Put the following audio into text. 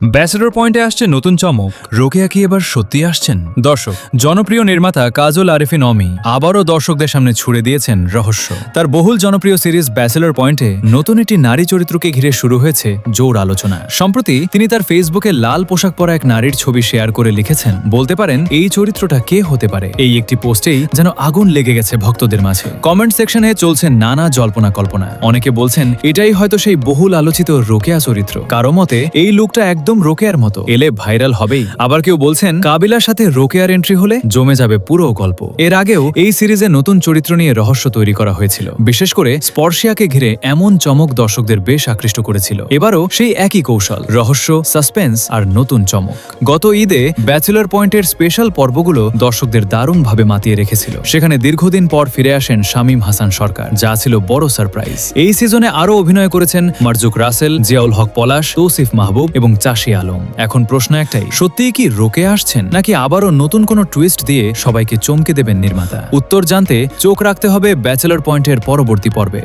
Bachelor পয়েন্টে আসছে নতুন চমক, রোকেয়া কি এবার সত্যি আসছেন? দর্শক, জনপ্রিয় নির্মাতা কাজল আরিফিন অমি আবারও দর্শকদের সামনে ছুড়ে দিয়েছেন রহস্য। তার বহুল জনপ্রিয় সিরিজ ব্যাচেলর পয়েন্টে নতুন একটি নারী চরিত্রকে ঘিরে শুরু হয়েছে জোর আলোচনা। সম্প্রতি তিনি তার ফেসবুকে লাল পোশাক পরা এক নারীর ছবি শেয়ার করে লিখেছেন, বলতে পারেন এই চরিত্রটা কে হতে পারে। এই একটি পোস্টেই যেন আগুন লেগে গেছে ভক্তদের মাঝে। কমেন্ট সেকশনে চলছে নানা জল্পনা কল্পনা। অনেকে বলছেন এটাই হয়তো সেই বহুল আলোচিত রোকেয়া চরিত্র। কারো মতে এই লুকটা একদম রোকেয়ার মতো, এলে ভাইরাল হবেই। আবার কেউ বলছেন কাবিলার সাথে রোকেয়ার এন্ট্রি হলে জমে যাবে পুরো গল্প। এর আগেও এই সিরিজে নতুন চরিত্র নিয়ে রহস্য তৈরি করা হয়েছিল। বিশেষ করে স্পর্শিয়াকে ঘিরে এমন চমক দর্শকদের বেশ আকৃষ্ট করেছিল। এবারও সেই একই কৌশল, রহস্য, সাসপেন্স আর নতুন চমক। গত ঈদে ব্যাচেলর পয়েন্টের স্পেশাল পর্বগুলো দর্শকদের দারুণভাবে মাতিয়ে রেখেছিল। সেখানে দীর্ঘদিন পর ফিরে আসেন শামীম হাসান সরকার, যা ছিল বড় সারপ্রাইজ। এই সিজনে আরও অভিনয় করেছেন মারজুক রাসেল, জিয়াউল হক পলাশ, তৌসিফ মাহবুব এবং চাষী আলম। এখন প্রশ্ন একটাই, সত্যিই কি রোকেয়া আসছেন, নাকি আবারও নতুন কোনো টুইস্ট দিয়ে সবাইকে চমকে দেবেন নির্মাতা? উত্তর জানতে চোখ রাখতে হবে ব্যাচেলর পয়েন্টের পরবর্তী পর্বে।